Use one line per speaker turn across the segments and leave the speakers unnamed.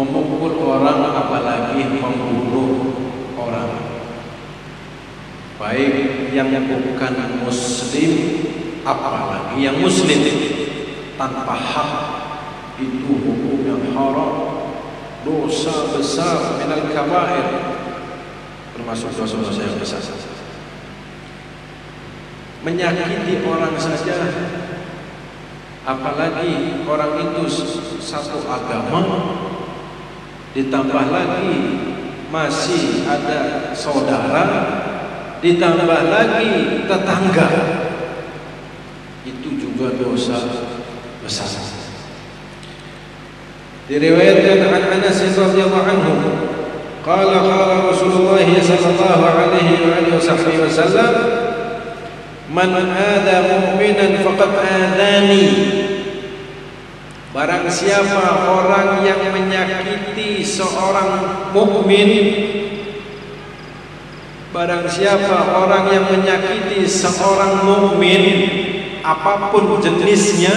memukul orang, apalagi membunuh orang, baik yang bukan muslim apalagi yang muslim, tanpa hak, itu hukum yang haram, dosa besar, minal kabair, termasuk dosa-dosa yang besar. Menyakiti orang saja, apalagi orang itu satu agama, ditambah lagi masih ada saudara, ditambah lagi tetangga, itu juga dosa besar. Diriwayatkan an Anas radhiyallahu anhu, qala Rasulullah sallallahu alaihi wasallam, man ada mu'minan faqad adani. Barang siapa orang yang menyakiti seorang mukmin, barang siapa orang yang menyakiti seorang mukmin, apapun jenisnya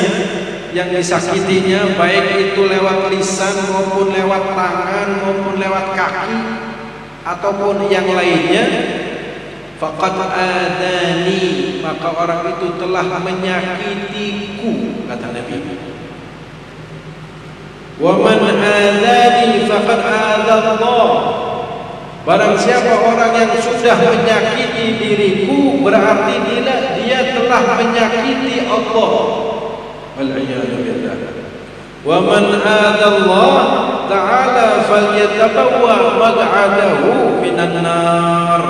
yang disakitinya, baik itu lewat lisan maupun lewat tangan maupun lewat kaki ataupun yang lainnya, faqad adani, maka orang itu telah menyakitiku, kata Nabi. Wa man adani faqad adallah. Barang siapa orang yang sudah menyakiti diriku, berarti dia telah menyakiti Allah. Wal-iyadu billah. Wa man adallah ta'ala falyatabawwa maq'adahu minan nar.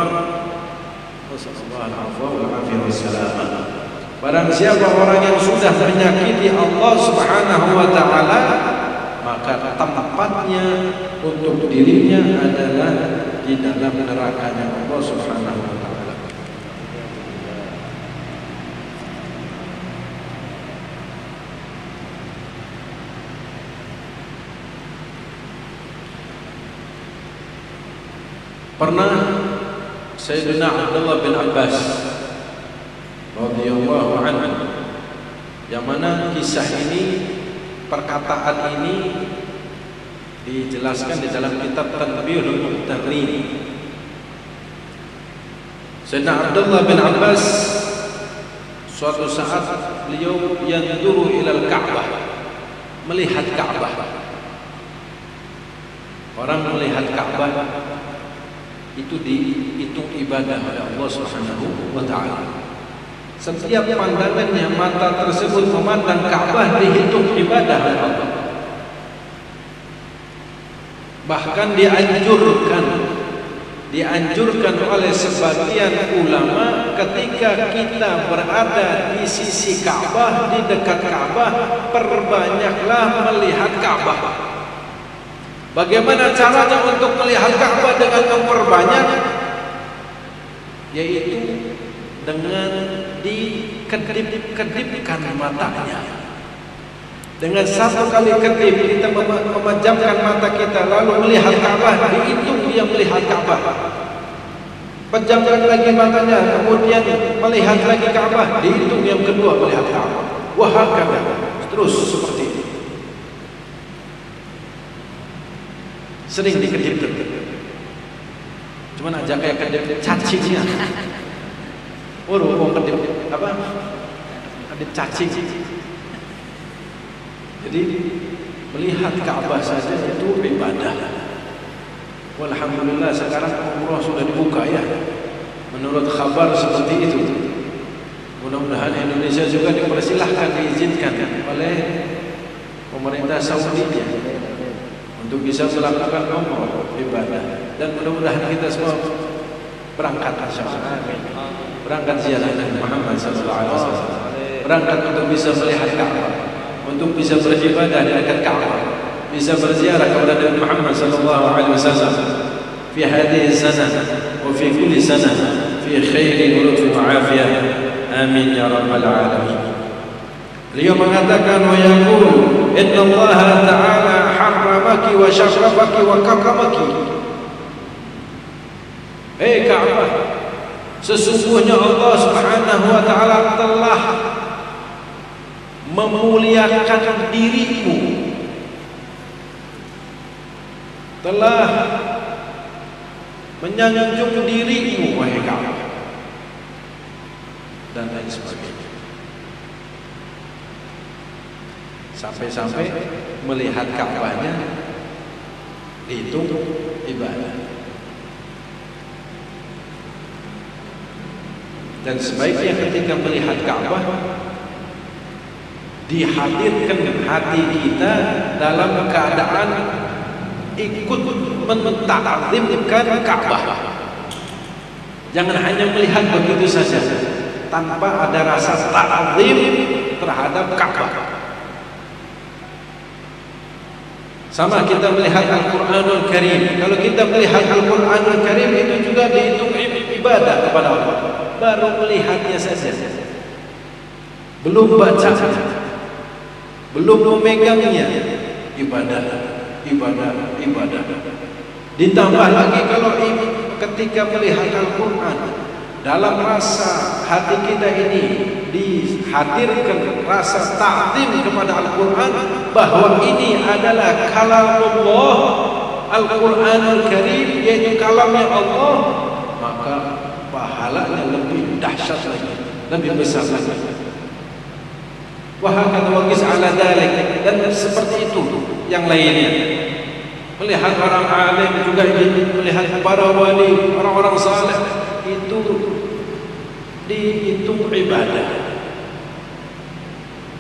Barang siapa orang yang sudah menyakiti Allah Subhanahu wa ta'ala, maka tempatnya untuk dirinya adalah di dalam nerakanya Allah Subhanahu wa ta'ala. Pernah Sayyidina Abdullah bin Abbas radhiyallahu anhu, yang mana kisah ini, perkataan ini dijelaskan di dalam kitab Tanbihul Muqtarrin. Sayyidina Abdullah bin Abbas suatu saat beliau yanduru ilal Ka'bah, melihat Ka'bah. Orang melihat Ka'bah itu dihitung ibadah oleh Allah Subhanahu wa ta'ala. Setiap pandangannya mata tersebut memandang Ka'bah dihitung ibadah oleh Allah. Bahkan dianjurkan oleh sebagian ulama, ketika kita berada di sisi Ka'bah, di dekat Ka'bah, perbanyaklah melihat Ka'bah. Bagaimana caranya untuk melihat Ka'bah dengan memperbanyak? Yaitu dengan dikedip-kedipkan matanya. Dengan satu kali kedip kita memejamkan mata kita lalu melihat Ka'bah, dihitung dia melihat Ka'bah. Pejamkan lagi matanya, kemudian melihat lagi Ka'bah, dihitung yang kedua melihat Ka'bah. Wahakala, terus seperti ini. Sering dikedip-kedip. Cuman aja kayak kedip cacingnya. Waduh, kedip apa? Kedip cacing. Jadi melihat Ka'bah saja itu ibadah. Walhamdulillah sekarang umrah sudah dibuka ya. Menurut kabar seperti itu. Mudah-mudahan Indonesia juga dipersilahkan, diizinkan oleh pemerintah Saudi untuk bisa melakukan umrah ibadah. Dan mudah-mudahan kita semua berangkat insyaallah. Berangkat ziarah Nabi Muhammad sallallahu alaihi wasallam. Berangkat untuk bisa melihat Ka'bah, untuk bisa beribadah di dekat Ka'bah, bisa berziarah kepada Nabi Muhammad sallallahu alaihi wasallam fi hadhihi sanah wa fi kulli sanah fi khairin wa lutfin wa afiyah. Amin ya rabbal alamin. Beliau mengatakan, wa yaqul inna Allah ta'ala harramaki wa syarrafaki wa karramaki. Hei Ka'bah, sesungguhnya Allah Subhanahu wa ta'ala telah memuliakan dirimu telah menyanjung dirimu wahai Ka'bah, dan lain sebagainya. Sampai-sampai melihat Ka'bahnya itu ibadah. Dan sebaiknya ketika melihat Ka'bah dihadirkan hati kita dalam keadaan ikut mentakzimkan Ka'bah. Jangan hanya melihat begitu saja tanpa ada rasa ta'zim terhadap Ka'bah. Sama kita melihat Al-Quranul Karim. Kalau kita melihat Al-Quranul Karim itu juga dihitung ibadah kepada Allah. Baru melihatnya saja, belum baca, belum memegangnya, ibadah. Ditambah lagi kalau ketika melihat Al-Quran, dalam rasa hati kita ini dihadirkan rasa ta'zim kepada Al-Quran, bahwa ini adalah kalamullah, Al-Quranul Karim, yaitu kalamnya Allah, maka pahalanya lebih dahsyat lagi, lebih besar lagi. Wahakata waqis ala dalik, dan seperti itu yang lainnya. Melihat orang alim juga, melihat para wali, orang-orang saleh, itu dihitung ibadah.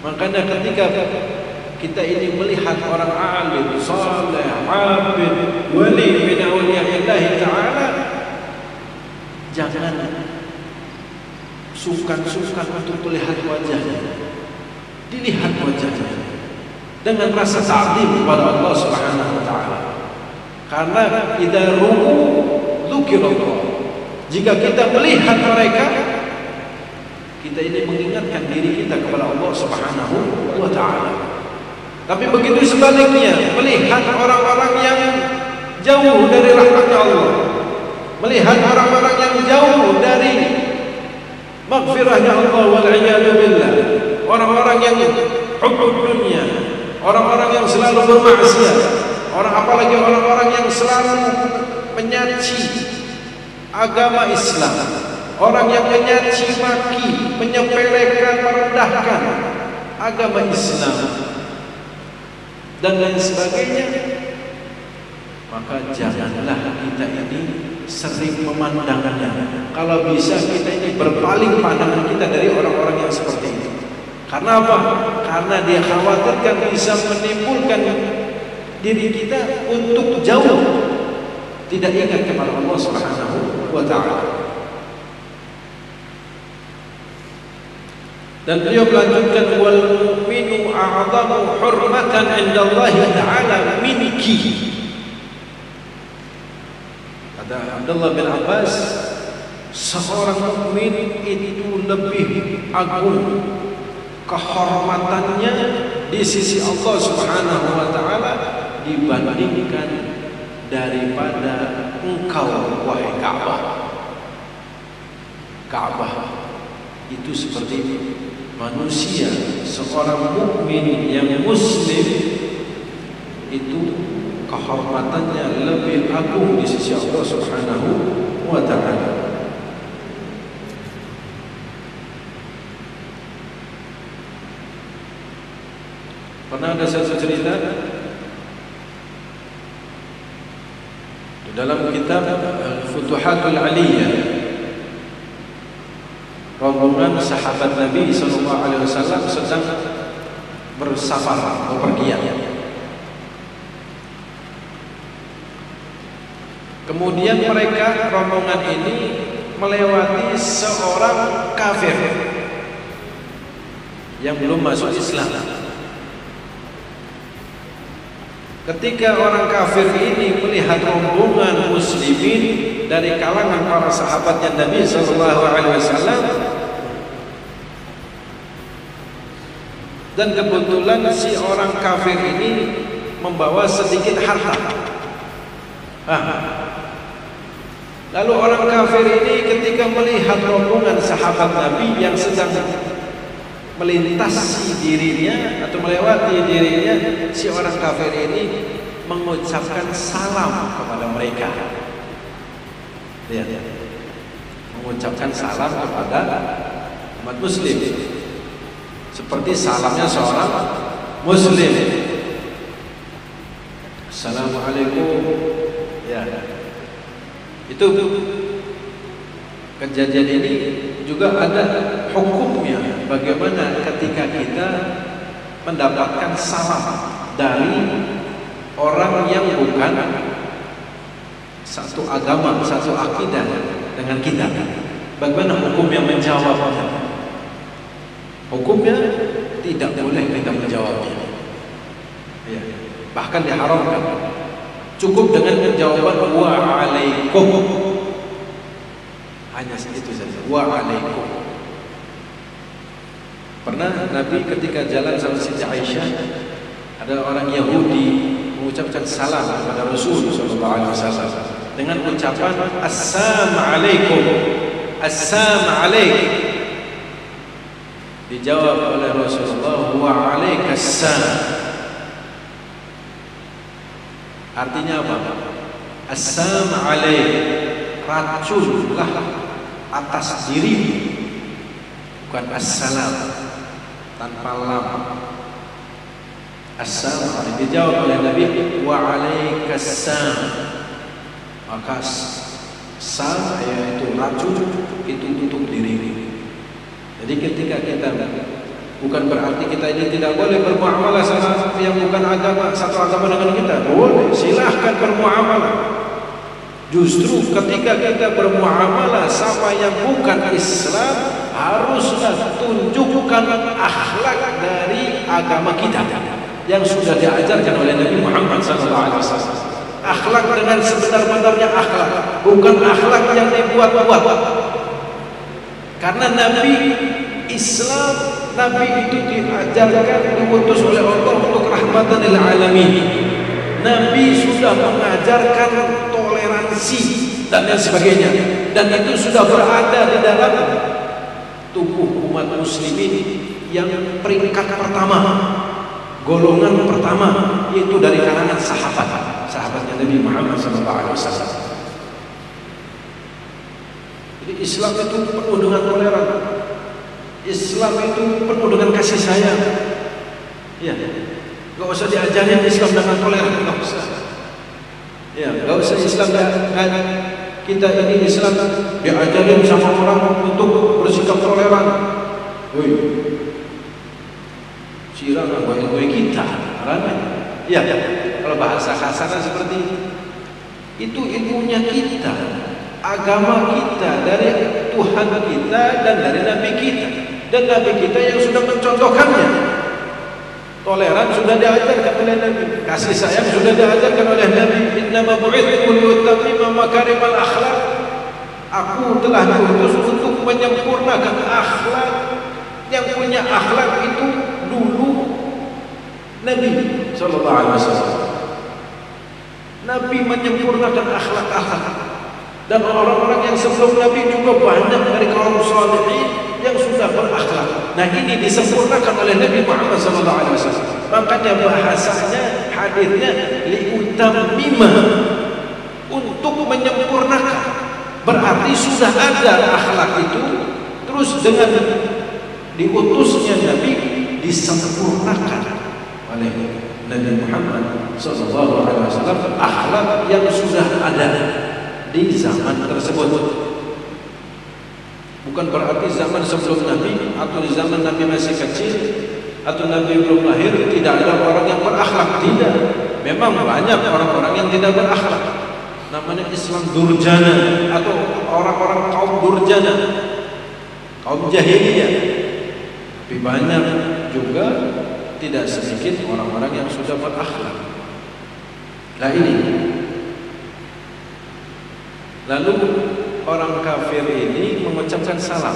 Makanya ketika kita ini melihat orang alim, saleh, abid, wali min awliyaillah ta'ala, jangan sungkan-sungkan untuk melihat wajahnya. Dilihat wajahnya dengan rasa ta'zim kepada Allah Subhanahu wa taala. Karena idza ru'u dzukirallah. Jika kita melihat mereka, kita ini mengingatkan diri kita kepada Allah Subhanahu wa taala. Tapi begitu sebaliknya, melihat orang-orang yang jauh dari rahmatnya Allah, melihat orang-orang yang jauh dari maghfirahnya Allah, wal iyadu billah, orang-orang yang hubbud dunya, orang-orang yang selalu bermaksiat, apalagi orang-orang yang selalu menyaci agama Islam, orang yang menyaci maki, menyepelekan, merendahkan agama Islam dan lain sebagainya, maka janganlah kita ini sering memandangnya. Kalau bisa kita ini berpaling pandangan kita dari orang-orang yang seperti itu. Karena apa? Karena dia khawatirkan bisa menimbulkan diri kita untuk jauh tidak ingat kepada Allah Subhanahu wa taala. Dan beliau melanjutkan, wal mu'minu a'zamu hurmatan 'inda Allah ta'ala minki. Kata Abdullah bin Abbas, seorang mukmin itu lebih agung kehormatannya di sisi Allah Subhanahu wa taala dibandingkan daripada engkau wahai Ka'bah. Ka'bah itu seperti manusia, seorang mukmin yang muslim itu kehormatannya lebih agung di sisi Allah Subhanahu wa taala. Pernah ada satu cerita di dalam kitab Futuhatul Aliyah, rombongan sahabat Nabi SAW sedang bersafar, bepergian. Kemudian mereka, rombongan ini melewati seorang kafir yang belum masuk Islam. Ketika orang kafir ini melihat rombongan muslimin dari kalangan para sahabatnya Nabi SAW, dan kebetulan si orang kafir ini membawa sedikit harta. Lalu orang kafir ini ketika melihat rombongan sahabat Nabi yang sedang melintasi dirinya atau melewati dirinya, si orang kafir ini mengucapkan salam kepada mereka. Lihat, mengucapkan salam kepada umat muslim seperti salamnya seorang muslim. Assalamualaikum. Ya, itu kejadian ini juga ada hukumnya. Bagaimana ketika kita mendapatkan salam dari orang yang bukan satu agama, satu akidah dengan kita, bagaimana hukum yang menjawabnya? Hukumnya tidak boleh kita menjawabnya. Ya, bahkan diharamkan. Cukup dengan jawaban wa'alaikum. Hanya segitu saja, wa'alaikum. Pernah Nabi ketika jalan sama Siti Aisyah, ada orang Yahudi mengucapkan salam kepada Rasul sallallahu alaihi wasallam dengan ucapan assalamualaikum. Assalamualaikum. Dijawab oleh Rasulullah wa alaikassalam. Artinya apa? Assalamualaikum, racunlah atas diri, bukan assalam tanpa lam. Assalamualaikum dijawab oleh Nabi wa alaikassalam. Maka sam yaitu racun itu tutup diri. Jadi ketika kita, bukan berarti kita ini tidak boleh bermuamalah sama yang bukan agama, satu agama dengan kita. Boleh, silahkan bermuamalah. Justru ketika kita bermuamalah sama yang bukan Islam, haruslah tunjukkan akhlak dari agama kita yang sudah diajarkan oleh Nabi Muhammad SAW. Akhlak dengan sebenar-benarnya akhlak, bukan akhlak yang dibuat-buat. Karena Nabi Islam, Nabi itu diajarkan, diutus oleh Allah untuk rahmatan lil alamin. Nabi sudah mengajarkan toleransi dan lain sebagainya, dan itu sudah berada di dalam tubuh umat muslimin yang peringkat pertama, golongan pertama, yaitu dari kalangan sahabatnya Nabi Muhammad SAW. Jadi Islam itu penuh dengan toleran. Islam itu penuh dengan kasih sayang. Ya, nggak usah diajarin Islam dengan toleran, nggak usah. Ya, nggak usah Islam kita ini Islam diajarin sama orang untuk bersikap toleran. Woi, siram gue kita, ramai. Ya, kalau bahasa kasarnya seperti itu ilmunya kita, agama kita, dari Tuhan kita dan dari Nabi kita, dan Nabi kita yang sudah mencontohkannya. Toleran sudah diajarkan oleh Nabi, kasih sayang sudah diajarkan oleh Nabi. Innama bu'ithu liyutammima makarimal akhlak. Aku telah diutus untuk menyempurnakan akhlak. Yang punya akhlak itu dulu Nabi sallallahu alaihi wasallam. Nabi menyempurnakan akhlak-akhlak. Dan orang-orang yang sebelum Nabi juga banyak dari kaum salihin yang sudah berakhlak. Nah, ini disempurnakan oleh Nabi Muhammad SAW. Makanya bahasanya, hadirnya liutammima, untuk menyempurnakan. Berarti sudah ada akhlak itu, terus dengan diutusnya Nabi disempurnakan oleh Nabi Muhammad SAW akhlak yang sudah ada di zaman tersebut. Bukan berarti zaman sebelum Nabi atau di zaman Nabi masih kecil atau Nabi belum lahir tidak ada orang yang berakhlak. Tidak, memang banyak orang-orang yang tidak berakhlak. Namanya Islam durjana atau orang-orang kaum durjana, kaum jahiliyah. Tapi banyak juga tidak sedikit orang-orang yang sudah berakhlak. Nah ini, lalu orang kafir ini mengucapkan salam,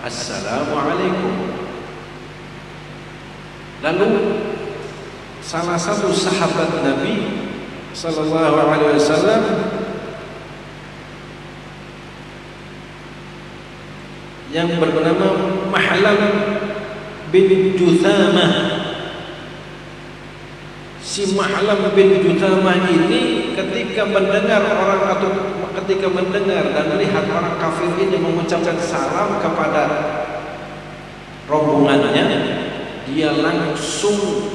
Assalamualaikum. Lalu salah satu sahabat Nabi sallallahu alaihi wasallam yang bernama Mahlam bin Juthamah, si Mahlam bin Juthamah ini ketika mendengar dan melihat orang kafir ini mengucapkan salam kepada rombongannya, dia langsung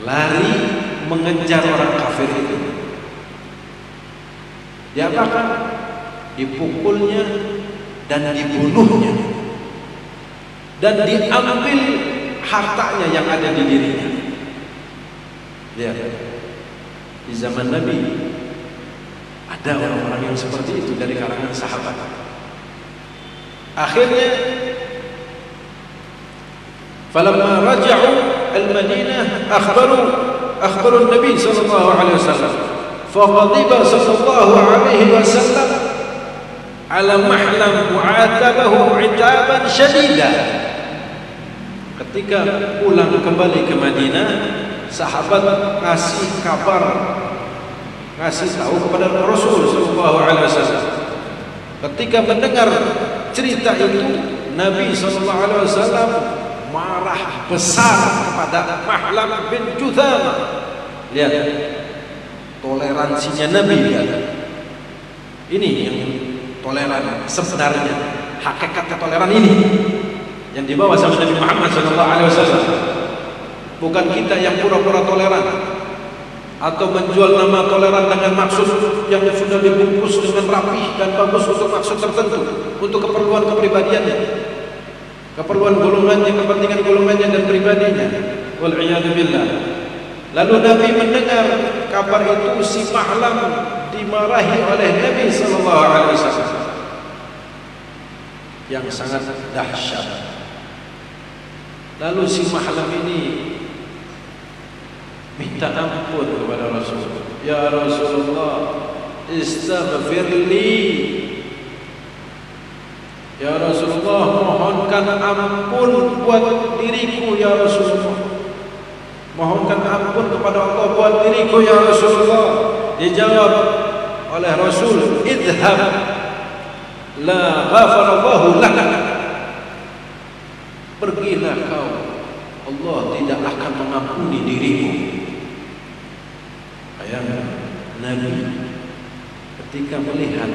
lari mengejar orang kafir itu. Diapakan? Dipukulnya dan dibunuhnya, dan diambil hartanya yang ada di dirinya. Lihat, di zaman Nabi ada orang-orang yang seperti itu dari kalangan sahabat. Akhirnya falamma raja'u al-Madinah akhbaru Nabi sallallahu alaihi wasallam faghadiba sallallahu alaihi wasallam ala Mahlam mu'atabahu 'itaban syadida. Ketika pulang kembali ke Madinah, sahabat ngasih tahu kepada Rasul sallallahu alaihi wasallam. Ketika mendengar cerita itu, Nabi sallallahu alaihi wasallam marah besar kepada Mahlam bin Juthamah. Lihat toleransinya Nabi, lihat. Ini yang toleran sebenarnya, hakikat toleran ini yang dibawa sama Nabi Muhammad sallallahu alaihi wasallam. Bukan kita yang pura-pura toleran atau menjual nama toleran dengan maksud yang sudah dibungkus dengan rapih dan bagus untuk maksud tertentu, untuk keperluan kepribadiannya, keperluan golongannya, kepentingan golongannya dan pribadinya. Wal'iyadu billah. Lalu Nabi mendengar kabar itu, si Mahlam dimarahi oleh Nabi sallallahu alaihi wasallam yang sangat dahsyat. Lalu si Mahlam ini minta ampun kepada Rasul. Ya Rasulullah, istaghfirli. Ya Rasulullah, mohonkan ampun buat diriku ya Rasulullah. Mohonkan ampun kepada Allah buat diriku ya Rasulullah. Dijawab oleh Rasul, idhab la ghafarallahu lak. Pergilah kau, Allah tidak akan mengampuni dirimu. Bayangkan Nabi ketika melihat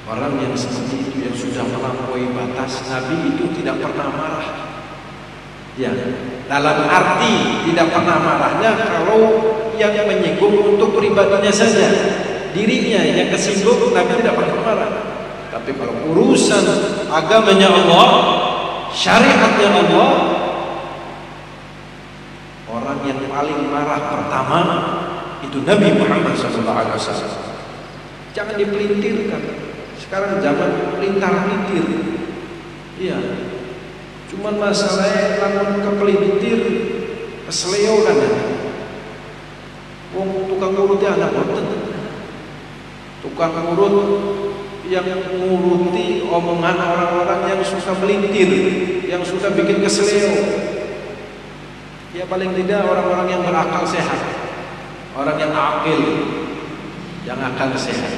orang yang seperti itu, yang sudah melampaui batas, Nabi itu tidak pernah marah. Ya, dalam arti tidak pernah marahnya kalau yang menyinggung untuk pribadinya saja, dirinya yang kesinggung, Nabi tidak pernah marah. Tapi kalau urusan agamanya Allah, syariatnya Allah, orang yang paling marah pertama itu Nabi Muhammad SAW. Jangan dipelintirkan. Sekarang zaman pelintar-pelintir. Iya. Cuman masalahnya lamun kepelintir, kesleo kan ya. Wong tukang ngurutnya anak boten. Tukang ngurut yang nguruti omongan orang-orang yang suka melintir, yang suka bikin kesleo. Ya paling tidak orang-orang yang berakal sehat, orang yang akil, yang akal sehat.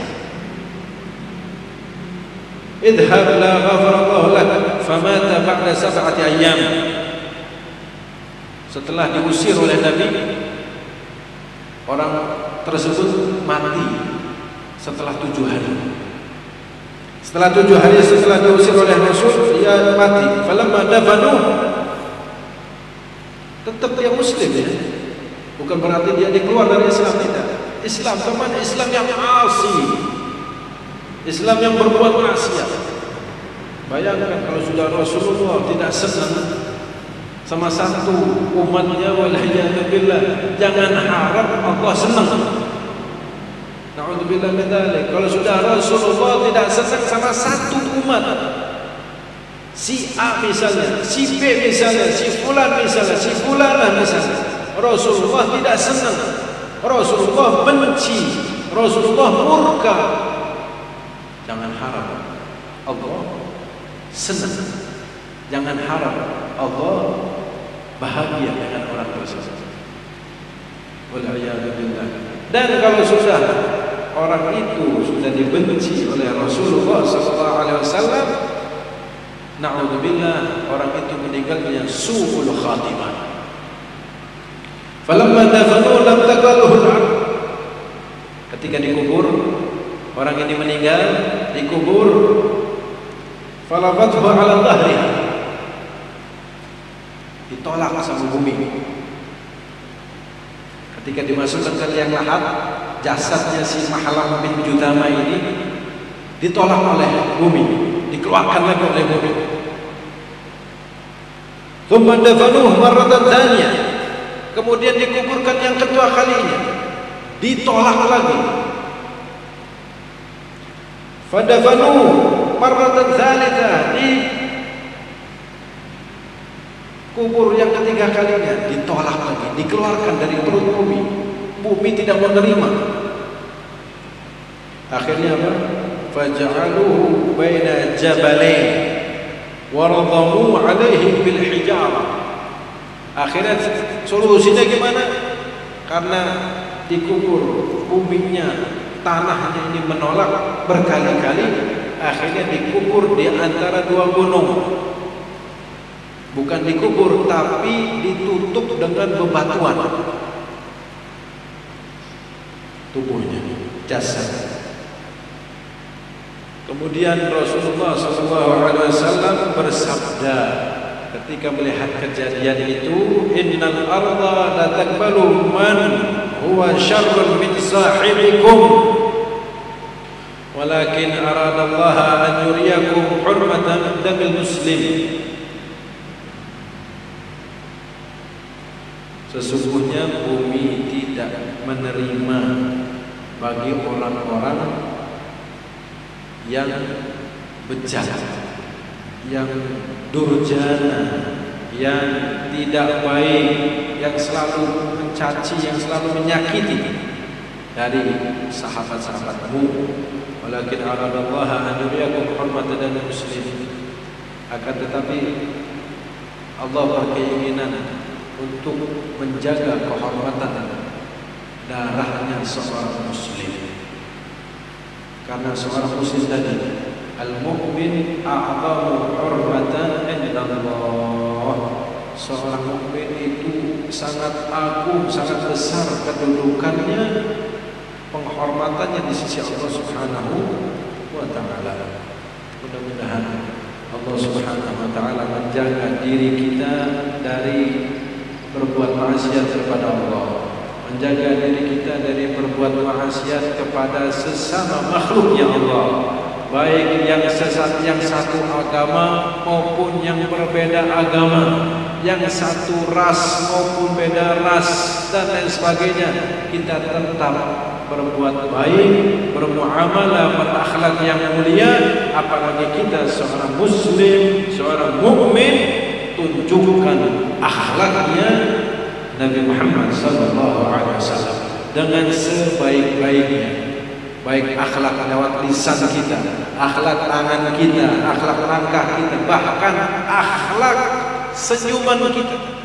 Idhab la ghafarallahu lak famata ba'da 7 ayyam. Setelah diusir oleh Nabi, orang tersebut mati setelah 7 hari. Setelah 7 hari setelah diusir oleh Rasul, dia mati. Falamma dafanu, tetap dia muslim ya. Bukan berarti dia keluar dari Islam, tidak. Islam teman, Islam yang asli, Islam yang berbuat maksiat. Bayangkan kalau sudah Rasulullah tidak senang sama satu umatnya, walhiyadzubillah, jangan harap Allah senang. Na'udzubillah min dzalik. Kalau sudah Rasulullah tidak senang sama satu umat, si A misalnya, si B misalnya, si fulan misalnya, si fulanah misalnya, Rasulullah tidak senang, Rasulullah benci, Rasulullah murka, jangan harap Allah senang, jangan harap Allah bahagia dengan orang tersebut. Wal'iyadzubillah. Dan kalau sudah orang itu sudah dibenci oleh Rasulullah SAW, na'udzubillah, orang itu meninggalnya su'ul khatimah, Falamma dafanu lam taqaluhu al-ard. Ketika dikubur, orang ini meninggal, dikubur, falafathu ala dhahriha, ditolak sama bumi. Ketika dimasukkan ke liang lahat, jasadnya si Mahlam bin Judama ini ditolak oleh bumi, dikeluarkan lagi oleh bumi. Tsumma dafanuhu marratan tsaniyah, kemudian dikuburkan yang kedua kalinya, ditolak lagi. Fadafanuhu marratan tsalitsah, kubur yang ketiga kalinya, ditolak lagi, dikeluarkan dari perut bumi. Bumi tidak menerima. Akhirnya apa? Faj'aluhu baina jabalain waradhamu alaihi bil hijarah. Akhirnya solusinya gimana? Karena dikubur buminya, tanahnya ini menolak berkali-kali, akhirnya dikubur di antara dua gunung. Bukan dikubur, tapi ditutup dengan bebatuan tubuhnya, jasad. Kemudian Rasulullah SAW bersabda ketika melihat kejadian itu, innal arda la taqbalu man huwa syarrun min sahibikum walakin aradallaha an yuriyakum hurmatan damil muslim. Sesungguhnya bumi tidak menerima bagi orang-orang yang bejat, yang durjana, yang tidak baik, yang selalu mencaci, yang selalu menyakiti dari sahabat-sahabatmu. Walakin aradallaha an yuriyakum hurmatan damil muslim. Akan tetapi Allah berkeinginan untuk menjaga kehormatan darahnya seorang muslim. Karena seorang muslim tadi, al-mu'min a'zamu hurmatan indallah. Seorang mukmin itu sangat agung, sangat besar kedudukannya, penghormatannya di sisi Allah Subhanahu wa taala. Mudah-mudahan Allah Subhanahu wa taala menjaga diri kita dari berbuat maksiat kepada Allah, menjaga diri kita dari berbuat maksiat kepada sesama makhluknya Allah, baik yang satu agama maupun yang berbeda agama, yang satu ras maupun beda ras dan lain sebagainya. Kita tetap berbuat baik, bermuamalah, berakhlak yang mulia. Apalagi kita seorang muslim, seorang mukmin, tunjukkan akhlaknya Nabi Muhammad SAW dengan sebaik-baiknya, baik akhlak lewat lisan kita, akhlak tangan kita, akhlak langkah kita, bahkan akhlak senyuman kita.